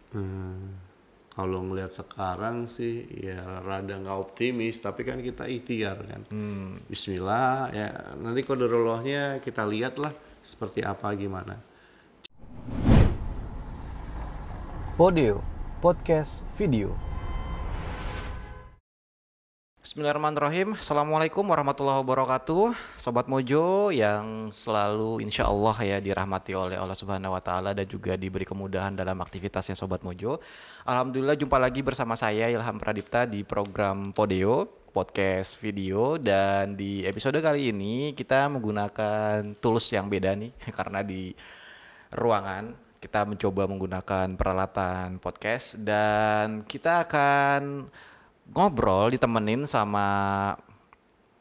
Hmm, kalau ngelihat sekarang sih ya rada nggak optimis, tapi kan kita ikhtiar kan. Bismillah ya, nanti qadarullohnya kita lihat lah seperti apa gimana. Podio, podcast video. Bismillahirrahmanirrahim. Assalamualaikum warahmatullahi wabarakatuh. Sobat Mojo yang selalu insya Allah ya dirahmati oleh Allah Subhanahu Wa Taala dan juga diberi kemudahan dalam aktivitasnya Sobat Mojo. Alhamdulillah jumpa lagi bersama saya Ilham Pradipta di program Podio, podcast video. Dan di episode kali ini kita menggunakan tools yang beda nih karena di ruangan kita mencoba menggunakan peralatan podcast dan kita akan ngobrol ditemenin sama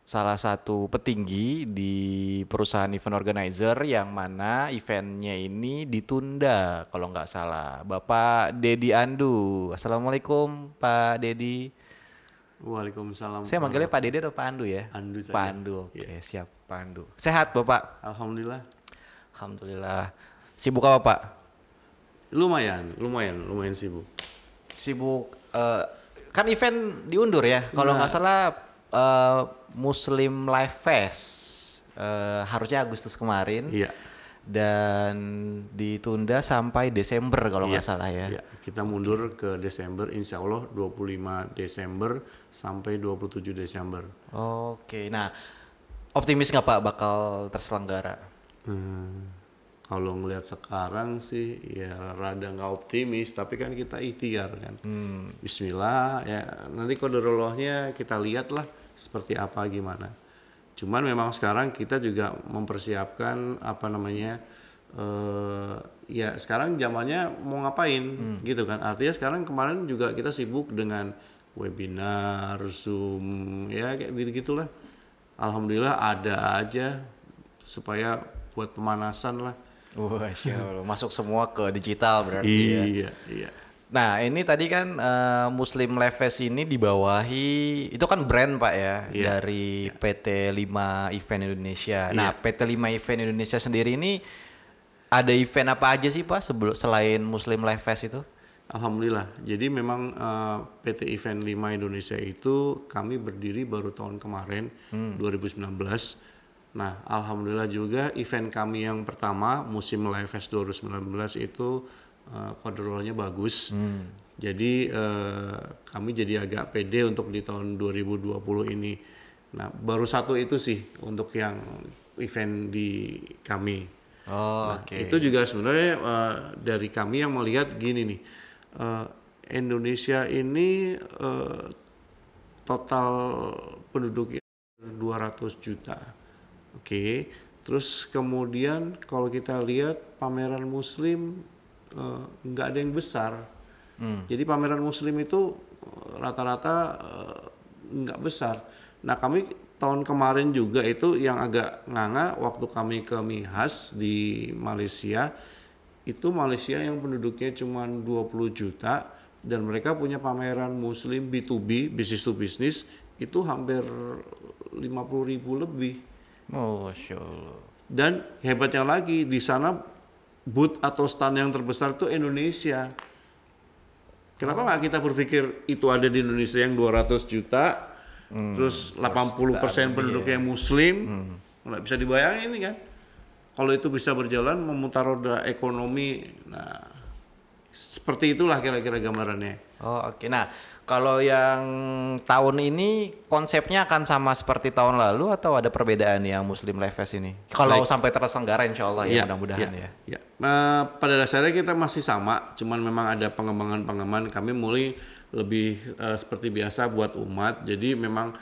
salah satu petinggi di perusahaan event organizer yang mana eventnya ini ditunda kalau nggak salah. Bapak Dedi Andu. Assalamualaikum Pak Dedi. Waalaikumsalam. Saya manggilnya Pak Dedi atau Pak Andu ya? Andu saja. Pak Andu, oke Iya. siap Pak Andu. Sehat Bapak? Alhamdulillah. Alhamdulillah. Sibuk apa Pak? Lumayan sibuk. Sibuk kan event diundur ya kalau nggak salah Muslim Life Fest harusnya Agustus kemarin Iya. dan ditunda sampai Desember kalau nggak Iya. salah ya. Iya, kita mundur ke Desember, insya Allah 25 Desember sampai 27 Desember. Oke, nah optimis nggak Pak bakal terselenggara? Kalau ngelihat sekarang sih ya rada nggak optimis, tapi kan kita ikhtiar kan. Bismillah ya, nanti qadarullohnya kita lihat lah seperti apa gimana. Cuman memang sekarang kita juga mempersiapkan apa namanya, ya sekarang zamannya mau ngapain gitu kan. Artinya sekarang kemarin juga kita sibuk dengan webinar, Zoom, ya kayak gitu-gitulah. Alhamdulillah ada aja supaya buat pemanasan lah. Masya Allah, masuk semua ke digital berarti ya. Iya. Nah ini tadi kan Muslim Life Fest ini dibawahi, itu kan brand Pak ya, Iya. dari PT 5 Event Indonesia. Nah Iya. PT 5 Event Indonesia sendiri ini ada event apa aja sih Pak selain Muslim Life Fest itu? Alhamdulillah. Jadi memang PT Event 5 Indonesia itu kami berdiri baru tahun kemarin 2019. Nah, alhamdulillah juga event kami yang pertama musim Live Fest 2019 itu qadarullohnya bagus. Jadi kami jadi agak pede untuk di tahun 2020 ini. Nah, baru satu itu sih untuk yang event di kami. Oh, Nah, oke. itu juga sebenarnya dari kami yang melihat gini nih, Indonesia ini total penduduknya 200 juta. Oke, terus kemudian kalau kita lihat pameran Muslim nggak ada yang besar. Jadi pameran Muslim itu rata-rata nggak besar. Nah kami tahun kemarin juga itu yang agak nganga waktu kami ke MIHAS di Malaysia. Itu Malaysia yang penduduknya cuma 20 juta dan mereka punya pameran Muslim B2B, business to business, itu hampir 50.000 lebih. Masya Allah. Dan hebatnya lagi di sana booth atau stand yang terbesar itu Indonesia. Kenapa nggak kita berpikir itu ada di Indonesia yang 200 juta, terus 80% penduduknya Muslim, nggak bisa dibayangin ini kan? Kalau itu bisa berjalan memutar roda ekonomi, nah seperti itulah kira-kira gambarannya. Oh, oke. Nah, kalau yang tahun ini konsepnya akan sama seperti tahun lalu atau ada perbedaan yang Muslim Life Fest ini? Kalau Baik. sampai terselenggara insya Allah ya, Iya, mudah-mudahan ya. Ya. Pada dasarnya kita masih sama, cuman memang ada pengembangan-pengembangan. Kami mulai lebih seperti biasa buat umat. Jadi memang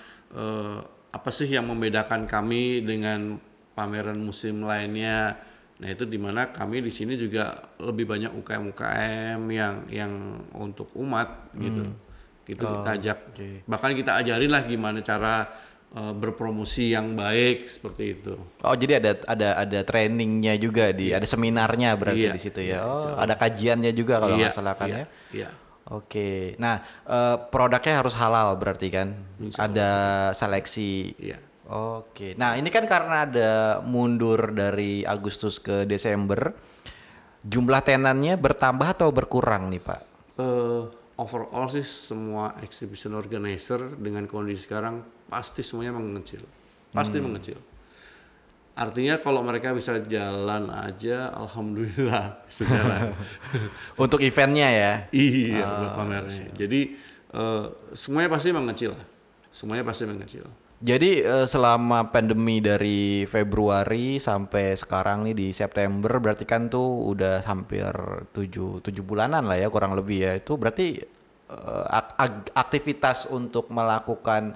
apa sih yang membedakan kami dengan pameran musim lainnya? Nah itu dimana kami di sini juga lebih banyak UKM-UKM yang untuk umat gitu. Gitu kita ajak. Bahkan kita ajarin lah gimana cara berpromosi yang baik seperti itu. Oh, jadi ada trainingnya juga ada seminarnya berarti Iya, di situ iya, ya. Oh, insya Allah. ada kajiannya juga kalau nggak salah kan iya, ya. Iya. Oke. Nah, produknya harus halal berarti kan? Ada seleksi. Iya. Oke. Nah, ini kan karena ada mundur dari Agustus ke Desember, jumlah tenannya bertambah atau berkurang nih, Pak? Overall sih semua exhibition organizer dengan kondisi sekarang pasti semuanya mengecil. Pasti mengecil. Artinya kalau mereka bisa jalan aja, alhamdulillah bisa jalan. Untuk eventnya ya. Iya, buat pamernya. Jadi semuanya pasti mengecil lah. Semuanya pasti mengecil. Jadi selama pandemi dari Februari sampai sekarang nih di September, berarti kan tuh udah hampir 7 bulanan lah ya kurang lebih ya. Itu berarti aktivitas untuk melakukan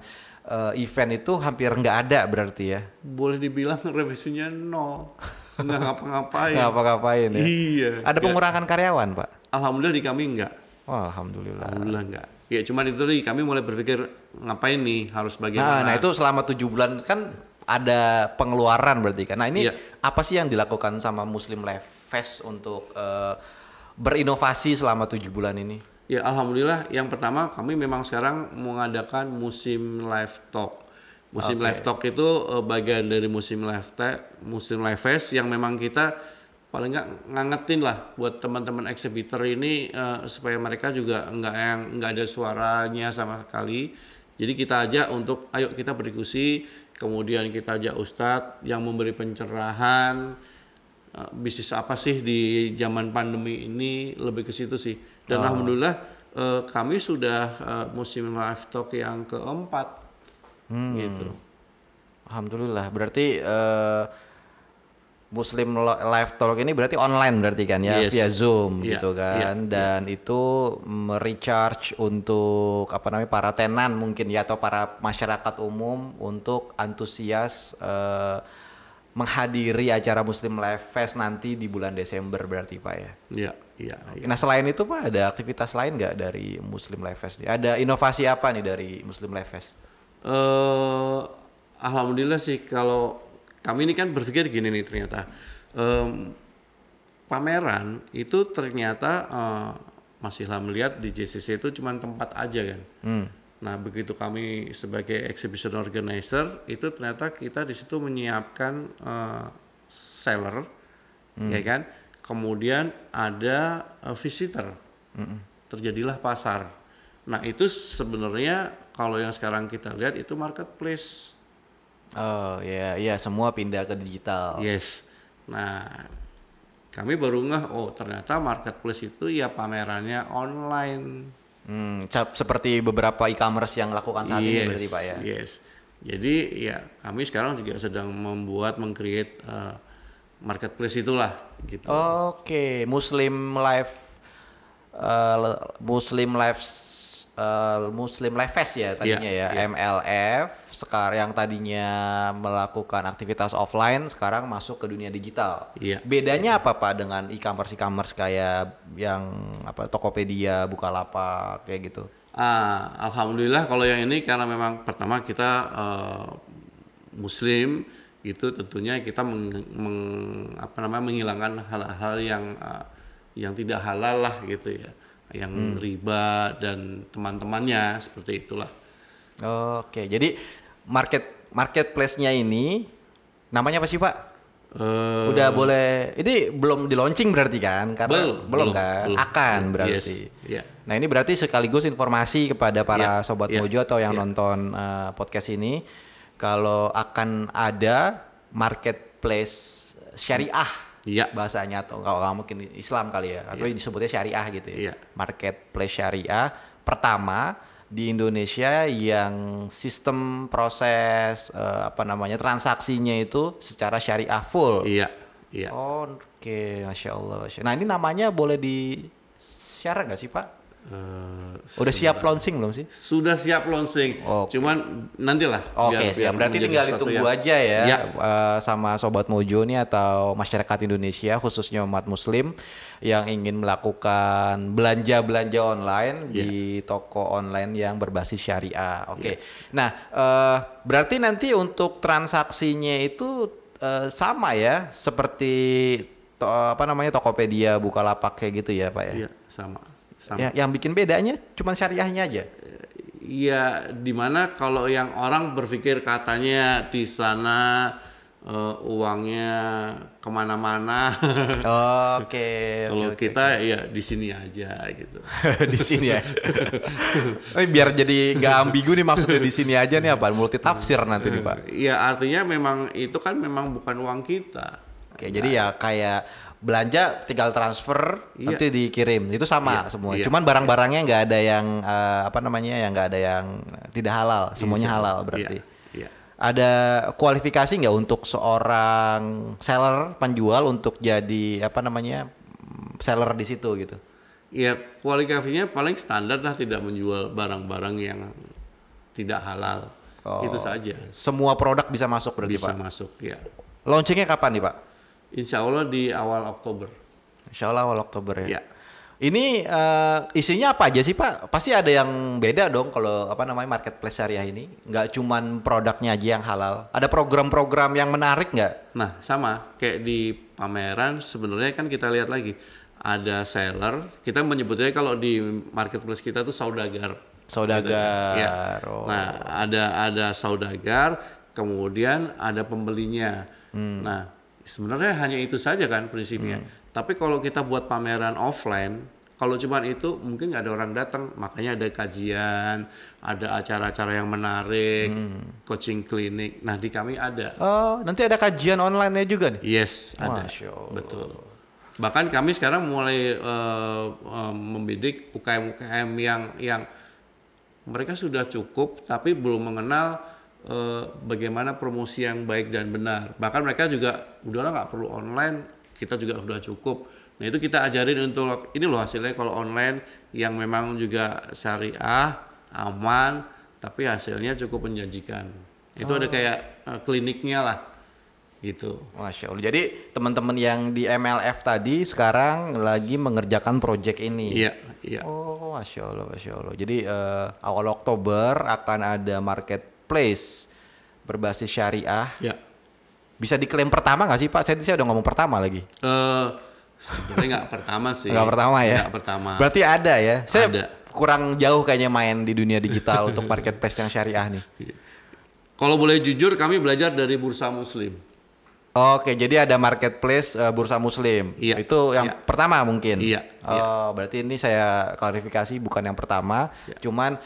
event itu hampir nggak ada berarti ya. Boleh dibilang revisinya nol. Nggak ngapa-ngapain. Nggak apa-apain ya. Iya. Ada pengurangan karyawan, Pak? Alhamdulillah di kami enggak. Oh, alhamdulillah. Alhamdulillah enggak. Ya cuman itu tadi kami mulai berpikir ngapain nih, harus bagaimana. Nah itu selama 7 bulan kan ada pengeluaran berarti kan. Nah ini Iya. apa sih yang dilakukan sama Muslim Life Fest untuk berinovasi selama 7 bulan ini? Ya alhamdulillah yang pertama kami memang sekarang mengadakan musim live talk. Musim live talk itu bagian dari musim live fest yang memang kita paling ngangetin lah buat teman-teman exhibitor ini supaya mereka juga nggak ada suaranya sama sekali. Jadi kita ajak untuk ayo kita berdiskusi, kemudian kita ajak ustadz yang memberi pencerahan bisnis apa sih di zaman pandemi ini, lebih ke situ sih. Dan alhamdulillah kami sudah musim live talk yang keempat gitu. Alhamdulillah. Berarti Muslim Live Talk ini berarti online berarti kan ya, Yes. via Zoom Iya, gitu kan, dan itu merecharge untuk apa namanya para tenan mungkin ya atau para masyarakat umum untuk antusias menghadiri acara Muslim Live Fest nanti di bulan Desember berarti Pak ya. Iya, iya. Nah selain itu Pak ada aktivitas lain nggak dari Muslim Live Fest? Ada inovasi apa nih dari Muslim Live Fest? Alhamdulillah sih kalau kami ini kan berpikir gini nih ternyata pameran itu ternyata masihlah melihat di JCC itu cuma tempat aja kan. Nah begitu kami sebagai exhibition organizer itu ternyata kita di situ menyiapkan seller, ya kan. Kemudian ada visitor, terjadilah pasar. Nah itu sebenarnya kalau yang sekarang kita lihat itu marketplace. Oh iya, iya semua pindah ke digital. Yes. Nah, kami baru ngeh, oh ternyata marketplace itu ya pamerannya online. Seperti beberapa e-commerce yang lakukan saat ini berarti Pak ya. Yes. Jadi ya kami sekarang juga sedang meng-create marketplace itulah gitu. Oke, Muslim Life Fest ya tadinya ya, MLF. Sekarang yang tadinya melakukan aktivitas offline sekarang masuk ke dunia digital. Iya. Bedanya apa Pak dengan e-commerce kayak yang apa Tokopedia, Bukalapak kayak gitu? Alhamdulillah kalau yang ini karena memang pertama kita Muslim itu tentunya kita menghilangkan hal-hal yang tidak halal lah gitu ya, yang riba dan teman-temannya seperti itulah. Oke, jadi marketplace-nya ini namanya apa sih Pak? Udah boleh, ini belum di launching berarti kan? Karena belum kan? Belum. Akan berarti. Yes, yeah. Nah ini berarti sekaligus informasi kepada para sobat Mojo atau yang nonton podcast ini, kalau akan ada marketplace syariah, bahasanya atau kalau mungkin Islam kali ya, atau disebutnya syariah gitu ya. Marketplace syariah pertama di Indonesia yang sistem proses transaksinya itu secara syariah full. Iya. Oke, Masya Allah. Nah ini namanya boleh di-share nggak sih Pak? Udah siap launching belum sih? Sudah siap launching. Cuman nantilah. Oke, siap. Berarti tinggal ditunggu aja ya, sama Sobat Mojo nih atau masyarakat Indonesia khususnya umat Muslim yang ingin melakukan belanja online di toko online yang berbasis syariah. Oke. Nah, berarti nanti untuk transaksinya itu sama ya seperti Tokopedia, Bukalapak kayak gitu ya Pak ya? Iya, sama. Ya, yang bikin bedanya cuma syariahnya aja. Iya, dimana kalau yang orang berpikir katanya di sana uangnya kemana-mana. Oke, Kalau oke, kita ya di sini aja gitu. di sini ya. Biar jadi nggak ambigu nih maksudnya di sini aja nih apa? Multi tafsir nanti nih Pak. Ya artinya memang itu kan memang bukan uang kita. Oke, jadi ya kayak belanja tinggal transfer Iya. nanti dikirim itu sama semua. iya. Cuman barang-barangnya nggak ada yang apa namanya yang nggak ada yang tidak halal, semuanya Bisa. halal berarti. Iya. Ada kualifikasi nggak untuk seorang seller penjual untuk jadi apa namanya seller di situ gitu? Ya kualifikasinya paling standar lah, tidak menjual barang-barang yang tidak halal. Itu saja. Semua produk bisa masuk berarti Bisa Pak. masuk ya. Launchingnya kapan nih Pak? Insya Allah di awal Oktober. Insya Allah awal Oktober ya. Ya. Ini isinya apa aja sih Pak? Pasti ada yang beda dong kalau apa namanya marketplace syariah ini. Nggak cuman produknya aja yang halal. Ada program-program yang menarik nggak? Nah sama kayak di pameran sebenarnya kan kita lihat lagi ada seller. Kita menyebutnya kalau di marketplace kita tuh saudagar. Saudagar. Ya. Oh. Nah ada saudagar, kemudian ada pembelinya. Nah sebenarnya hanya itu saja kan prinsipnya. Tapi kalau kita buat pameran offline, kalau cuman itu mungkin nggak ada orang datang. Makanya ada kajian, ada acara-acara yang menarik, coaching klinik. Nah di kami ada. Oh, nanti ada kajian online-nya juga nih? Yes, ada. Masya Allah. Betul. Bahkan kami sekarang mulai membidik UKM-UKM yang mereka sudah cukup tapi belum mengenal bagaimana promosi yang baik dan benar. Bahkan mereka juga udahlah nggak perlu online, kita juga sudah cukup. Nah itu kita ajarin untuk ini loh hasilnya kalau online yang memang juga syariah, aman, tapi hasilnya cukup menjanjikan. Itu ada kayak kliniknya lah, gitu. Masya Allah. Jadi teman-teman yang di MLF tadi sekarang lagi mengerjakan project ini. Iya, iya. Oh, Masya Allah, Masya Allah. Jadi awal Oktober akan ada marketplace berbasis syariah. Ya. Bisa diklaim pertama nggak sih Pak? Saya udah ngomong pertama lagi. Sebenarnya nggak pertama sih. Nggak pertama ya? Nggak pertama. Berarti ada ya? Saya Ada. kurang jauh kayaknya main di dunia digital untuk marketplace yang syariah nih. Kalau boleh jujur, kami belajar dari Bursa Muslim. Oke, jadi ada marketplace Bursa Muslim. Iya. Itu yang Iya. pertama mungkin. Iya. Oh, berarti ini saya klarifikasi bukan yang pertama. Cuman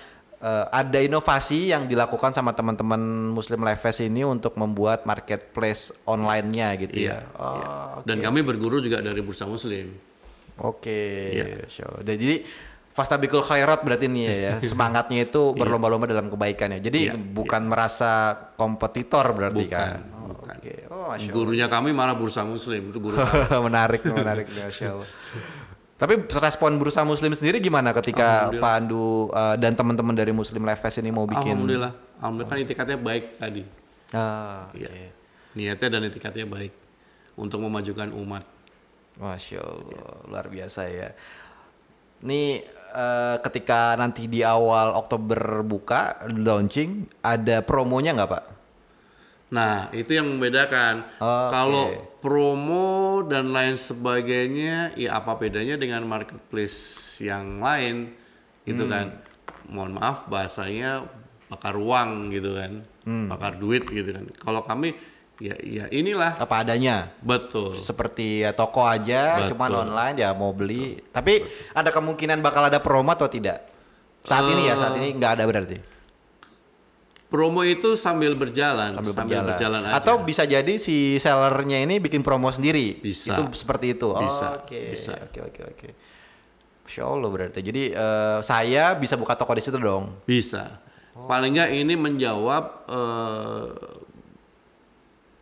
ada inovasi yang dilakukan sama teman-teman Muslim Life Fest ini untuk membuat marketplace online-nya gitu Iya. ya. Oh, Iya. oke. Dan kami berguru juga dari Bursa Muslim. Oke, Iya. Masya Allah. Jadi Fastabikul khairat berarti nih ya. Semangatnya itu berlomba-lomba dalam kebaikan ya. Jadi Iya, bukan merasa kompetitor berarti Bukan, kan. bukan. Oke. Oh, Masya Allah. Gurunya kami malah Bursa Muslim, itu guru kami. menarik, Masya Allah. Tapi respon Bursa Muslim sendiri gimana ketika Pak Andu dan teman-teman dari Muslim Life Fest ini mau bikin? Alhamdulillah kan itikadnya baik tadi. Ah, Iya. oke. Niatnya dan itikadnya baik untuk memajukan umat. Masya Allah, luar biasa ya. Ini ketika nanti di awal Oktober buka launching, ada promonya nggak Pak? Nah, itu yang membedakan. Oke. Kalau promo dan lain sebagainya, ya apa bedanya dengan marketplace yang lain, gitu kan? Mohon maaf, bahasanya bakar uang gitu kan, bakar duit gitu kan. Kalau kami, ya inilah. Apa adanya? Betul. Seperti ya, toko aja, Betul. cuman online ya mau beli. Tapi ada kemungkinan bakal ada promo atau tidak? Saat ini nggak ada berarti. Promo itu sambil berjalan aja. Atau bisa jadi si sellernya ini bikin promo sendiri. Bisa. Itu seperti itu. Bisa. Oke. Bisa. Oke. Masya Allah berarti. Jadi saya bisa buka toko di situ dong. Bisa. Paling nggak ini menjawab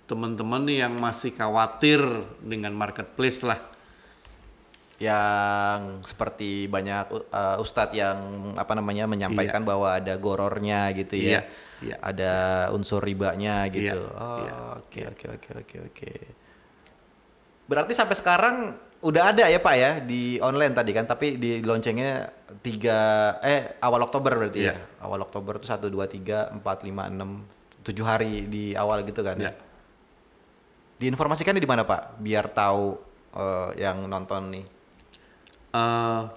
teman-teman nih yang masih khawatir dengan marketplace lah. Yang seperti banyak ustadz yang apa namanya menyampaikan bahwa ada gorornya gitu ya. Iya. Ada unsur ribanya gitu. Iya. Oke. Berarti sampai sekarang udah ada ya Pak ya di online tadi kan, tapi di launchingnya awal Oktober berarti ya. Iya. Awal Oktober itu 1 2 3 4 5 6 7 hari di awal gitu kan. Iya. Diinformasikan di mana Pak? Biar tahu yang nonton nih.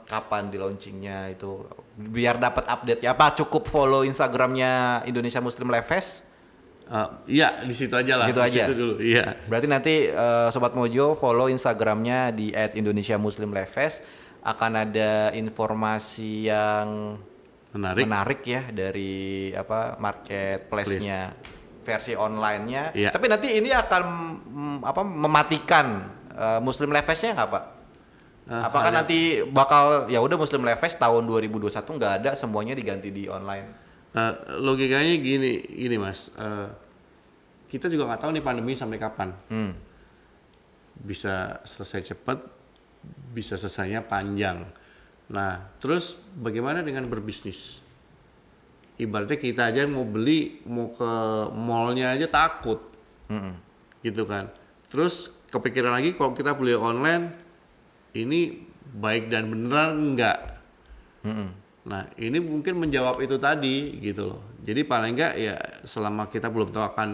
Kapan di launchingnya itu? Biar dapat update ya. Apa cukup follow Instagramnya Indonesia Muslim Life Fest? Iya, di situ aja lah. Di situ aja. Situ dulu. Iya. Berarti nanti Sobat Mojo follow Instagramnya di @indonesiamuslimlifest, akan ada informasi yang menarik ya dari marketplace-nya, versi online-nya. Iya. Tapi nanti ini akan mematikan Muslim Lifest-nya nggak, Pak? Apakah nanti bakal ya udah Muslim Lifest tahun 2021 nggak ada, semuanya diganti di online? Logikanya gini Mas, kita juga nggak tahu nih pandemi sampai kapan. Bisa selesai cepat, bisa selesainya panjang. Nah, terus bagaimana dengan berbisnis? Ibaratnya kita aja mau beli, mau ke mallnya aja takut, gitu kan. Terus kepikiran lagi kalau kita beli online, ini baik dan benar enggak? Nah, ini mungkin menjawab itu tadi gitu loh. Jadi paling enggak ya selama kita belum tahu akan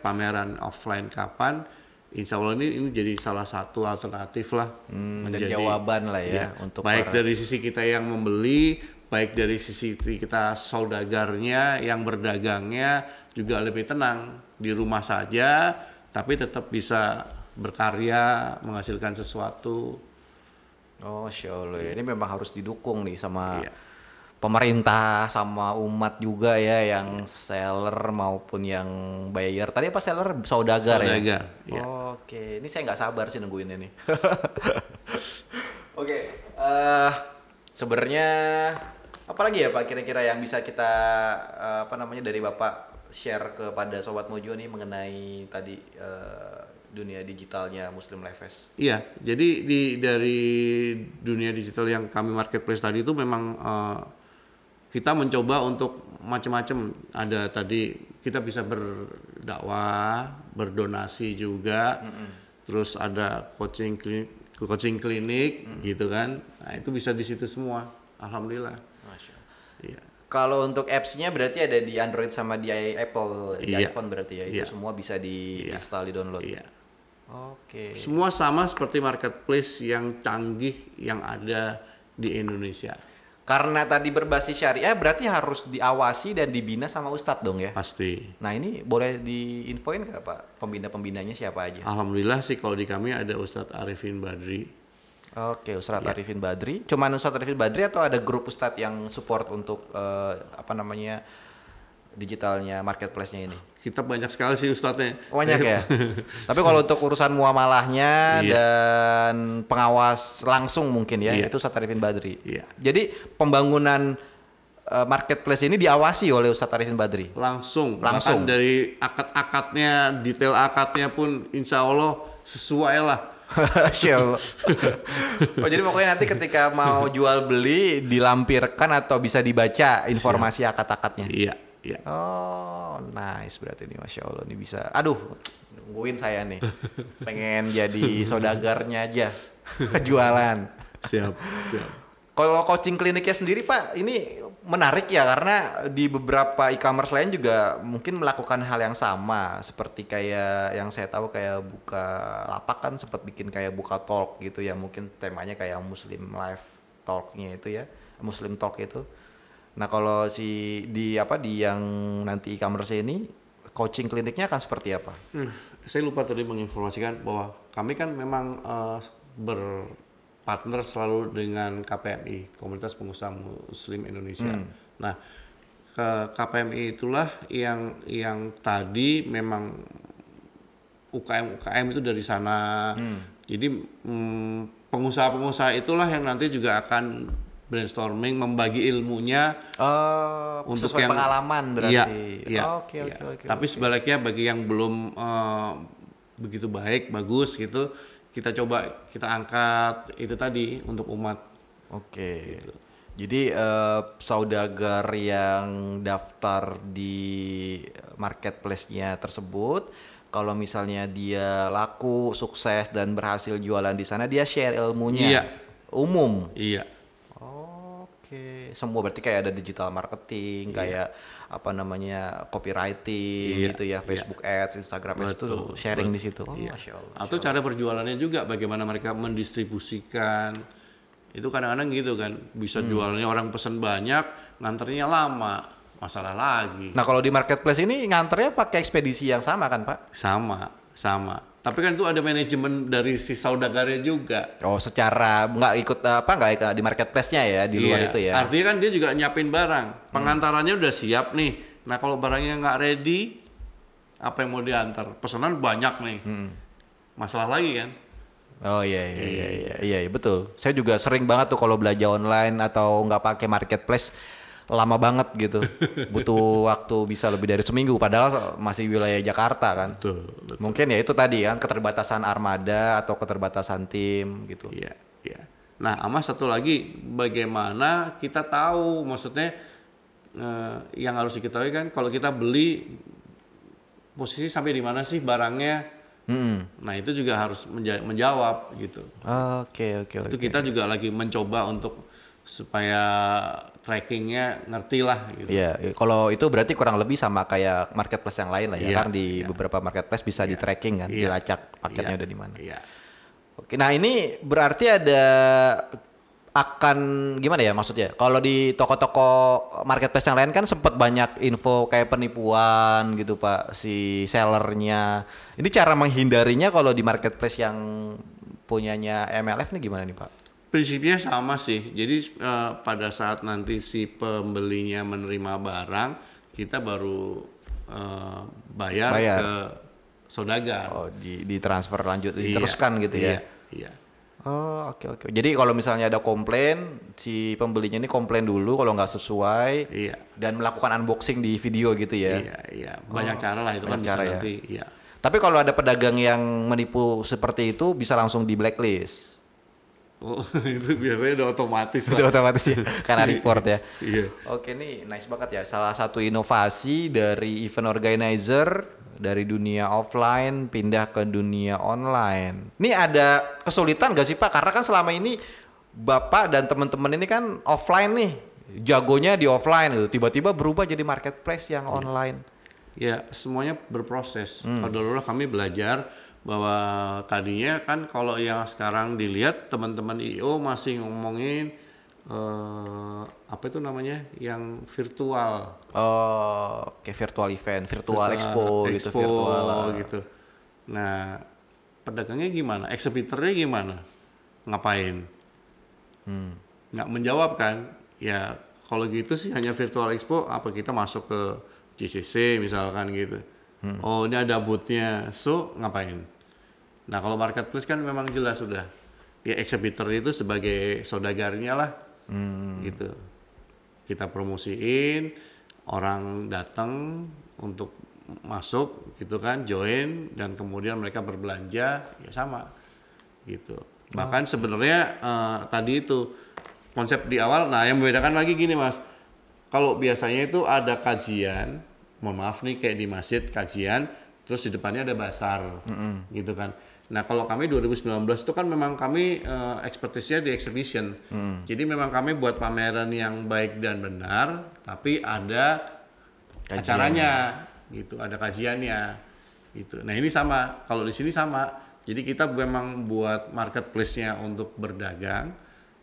pameran offline kapan, insya Allah ini jadi salah satu alternatif lah. Dan jawaban lah ya untuk baik dari sisi kita yang membeli, baik dari sisi kita saudagarnya yang berdagangnya juga lebih tenang di rumah saja, tapi tetap bisa berkarya, menghasilkan sesuatu. Oh, Masya Allah ya. Ini memang harus didukung nih sama pemerintah, sama umat juga ya, yang seller maupun yang buyer. Tadi apa seller? Saudagar ya? Saudagar, ya. Oke, ini saya nggak sabar sih nungguin ini. Oke, sebenarnya apa lagi ya Pak kira-kira yang bisa kita dari Bapak share kepada Sobat Mojo nih mengenai tadi dunia digitalnya Muslim Lifest? Iya, jadi dari dunia digital yang kami marketplace tadi itu memang kita mencoba untuk macam-macam. Ada tadi kita bisa berdakwah, berdonasi juga, terus ada coaching klinik gitu kan. Nah itu bisa di situ semua, alhamdulillah. Masya Allah. Iya. Kalau untuk apps-nya berarti ada di Android sama di Apple, di Iya. iPhone berarti ya, itu semua bisa di-install, di-download. Iya. Oke. Semua sama seperti marketplace yang canggih yang ada di Indonesia. Karena tadi berbasis syariah berarti harus diawasi dan dibina sama Ustadz dong ya? Pasti. Nah ini boleh diinfoin nggak Pak, pembina-pembinanya siapa aja? Alhamdulillah sih kalau di kami ada Ustadz Arifin Badri. Oke, Ustadz Arifin Badri. Cuman Ustadz Arifin Badri atau ada grup Ustadz yang support untuk digitalnya marketplace-nya ini? Kita banyak sekali sih ustadznya. Banyak ya. Tapi kalau untuk urusan muamalahnya dan pengawas langsung mungkin ya, itu Ustadz Arifin Badri. Iya. Jadi pembangunan marketplace ini diawasi oleh Ustadz Arifin Badri? Langsung. Bahkan dari akad-akadnya, detail akadnya pun insya Allah sesuai lah. Masya Allah. Oh, jadi pokoknya nanti ketika mau jual beli dilampirkan atau bisa dibaca informasi akad-akadnya? Iya. Oh, nice berarti ini, Masya Allah, ini bisa. Aduh, nungguin saya nih. Pengen jadi saudagarnya aja, jualan. Siap. Kalau coaching kliniknya sendiri Pak, ini menarik ya karena di beberapa e-commerce lain juga mungkin melakukan hal yang sama. Seperti kayak yang saya tahu kayak Bukalapak kan sempat bikin kayak Buka Talk gitu ya. Mungkin temanya kayak Muslim Life Talk-nya itu ya, Muslim Talk itu. Nah kalau di yang nanti e-commerce ini coaching kliniknya akan seperti apa? Saya lupa tadi menginformasikan bahwa kami kan memang berpartner selalu dengan KPMI, Komunitas Pengusaha Muslim Indonesia. Nah KPMI itulah yang tadi memang UKM itu dari sana. Jadi pengusaha-pengusaha itulah yang nanti juga akan brainstorming, membagi ilmunya untuk sesuai yang pengalaman berarti. Oke. Tapi sebaliknya bagi yang belum begitu bagus gitu, kita coba kita angkat itu tadi untuk umat. Oke. Gitu. Jadi saudagar yang daftar di marketplace-nya tersebut, kalau misalnya dia laku, sukses dan berhasil jualan di sana, dia share ilmunya umum. Iya. Oke, semua berarti kayak ada digital marketing, kayak copywriting gitu ya, Facebook Ads, Instagram Ads itu sharing di situ. Masya Allah. Atau cara berjualannya juga, bagaimana mereka mendistribusikan. Itu kadang-kadang gitu kan, bisa jualnya orang pesen banyak, nganternya lama. masalah lagi. Nah kalau di marketplace ini nganternya pakai ekspedisi yang sama kan Pak? Sama. Tapi kan itu ada manajemen dari si saudagarnya juga. Oh secara nggak ikut nggak di marketplace-nya ya di luar Iya, itu ya? artinya kan dia juga nyiapin barang. Pengantarannya udah siap nih. Nah kalau barangnya nggak ready, apa yang mau diantar? Pesanan banyak nih. Masalah lagi kan? Oh iya betul. Saya juga sering banget tuh kalau belanja online atau nggak pakai marketplace lama banget gitu. Butuh waktu bisa lebih dari seminggu padahal masih wilayah Jakarta kan. Betul. Mungkin ya itu tadi kan keterbatasan armada atau keterbatasan tim gitu. Iya. Nah, sama satu lagi, bagaimana kita tahu, maksudnya yang harus diketahui kan, kalau kita beli posisi sampai di mana sih barangnya. Nah, itu juga harus menjawab gitu. Oke. Itu kita juga lagi mencoba untuk supaya trackingnya ngerti lah gitu. Iya, kalau itu berarti kurang lebih sama kayak marketplace yang lain lah ya, Iya, kan di beberapa marketplace bisa di tracking kan, dilacak paketnya udah di mana. Iya. Oke, nah ini berarti ada akan gimana ya maksudnya? Kalau di toko-toko marketplace yang lain kan sempat banyak info kayak penipuan gitu Pak, si sellernya. Ini cara menghindarinya kalau di marketplace yang punyanya MLF nih gimana nih Pak? Prinsipnya sama sih. Jadi pada saat nanti si pembelinya menerima barang, kita baru bayar ke saudagar. Oh, di transfer lanjut, diteruskan gitu ya? Iya. Oh, oke. Jadi kalau misalnya ada komplain, si pembelinya ini komplain dulu kalau nggak sesuai, dan melakukan unboxing di video gitu ya? Iya. Banyak cara lah itu kan bisa ya. nanti. Iya. Tapi kalau ada pedagang yang menipu seperti itu bisa langsung di blacklist? Oh, itu biasanya udah otomatis lah. Udah otomatis ya, karena report ya. Iya. Oke, nih nice banget ya. Salah satu inovasi dari event organizer dari dunia offline pindah ke dunia online. Ini ada kesulitan gak sih Pak? Karena kan selama ini Bapak dan teman-teman ini kan offline nih, jagonya di offline gitu. Tiba-tiba berubah jadi marketplace yang online. Ya, semuanya berproses. Kalau dulu kami belajar bahwa tadinya kan kalau yang sekarang dilihat teman-teman IO masih ngomongin apa itu namanya yang virtual. Oh, kayak virtual event, virtual expo gitu, virtual gitu. Nah, pedagangnya gimana? Ekshibitornya gimana? Ngapain? Nggak menjawab kan? Ya, kalau gitu sih hanya virtual expo. Apa kita masuk ke JCC misalkan gitu? Oh, ini ada booth-nya. So, ngapain? Nah, kalau marketplace kan memang jelas sudah. Ya, ekshibitor itu sebagai saudagarnya lah. Gitu. Kita promosiin, orang datang untuk masuk gitu kan, join, dan kemudian mereka berbelanja, ya sama gitu. Bahkan sebenarnya tadi itu konsep di awal, nah yang membedakan lagi gini Mas, kalau biasanya itu ada kajian, mohon maaf nih kayak di masjid kajian, terus di depannya ada basar gitu kan. Nah kalau kami 2019 itu kan memang kami expertise-nya di exhibition. Jadi memang kami buat pameran yang baik dan benar, tapi ada acaranya gitu, ada kajiannya gitu. Nah ini sama, kalau di sini sama. Jadi kita memang buat marketplace-nya untuk berdagang.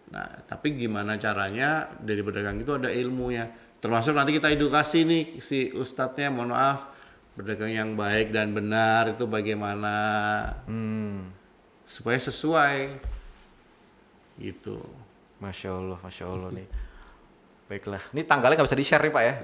Nah tapi gimana caranya dari berdagang itu ada ilmunya. Termasuk nanti kita edukasi nih si ustadznya, mohon maaf, berdagang yang baik dan benar itu bagaimana supaya sesuai gitu. Masya Allah nih. Baiklah, ini tanggalnya nggak bisa di-share nih Pak ya.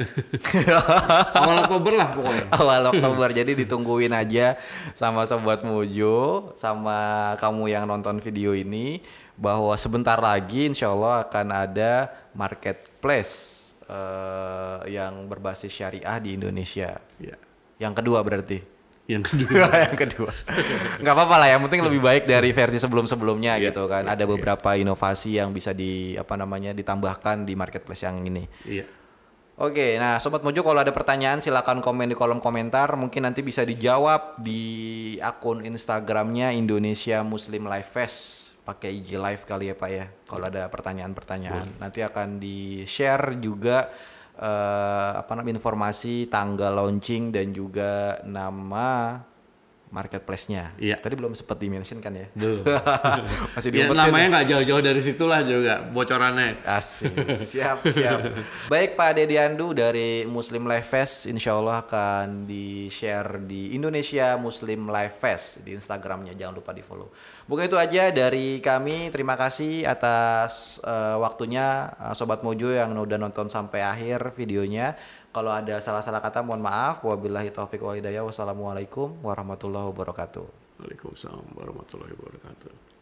Awal Oktober lah pokoknya. Awal Oktober, jadi ditungguin aja sama Sobat Mojo, sama kamu yang nonton video ini, bahwa sebentar lagi insya Allah akan ada marketplace yang berbasis syariah di Indonesia. Ya. Yang kedua berarti? Yang kedua. Yang kedua. Nggak apa-apa lah, yang penting lebih baik dari versi sebelum-sebelumnya gitu kan. Ada beberapa inovasi yang bisa ditambahkan di marketplace yang ini. Iya. Oke, nah Sobat Mojo kalau ada pertanyaan silakan komen di kolom komentar. Mungkin nanti bisa dijawab di akun Instagramnya Indonesia Muslim Live Fest. Pakai IG Live kali ya Pak ya. Kalau ada pertanyaan-pertanyaan. Nanti akan di-share juga informasi tanggal launching dan juga nama marketplace-nya. Iya. Tadi belum sempat di-mention kan ya? Belum. Masih Ya, diumpetin. namanya nggak jauh-jauh dari situlah juga bocorannya. Asik, siap. Baik Pak Dedi Andu dari Muslim Life Fest, insya Allah akan di-share di Indonesia Muslim Life Fest di Instagramnya, jangan lupa di follow. Mungkin itu aja dari kami, terima kasih atas waktunya Sobat Mojo yang udah nonton sampai akhir videonya. Kalau ada salah-salah kata mohon maaf. Wabillahi taufiq wal hidayah. Wassalamualaikum warahmatullahi wabarakatuh. Waalaikumsalam warahmatullahi wabarakatuh.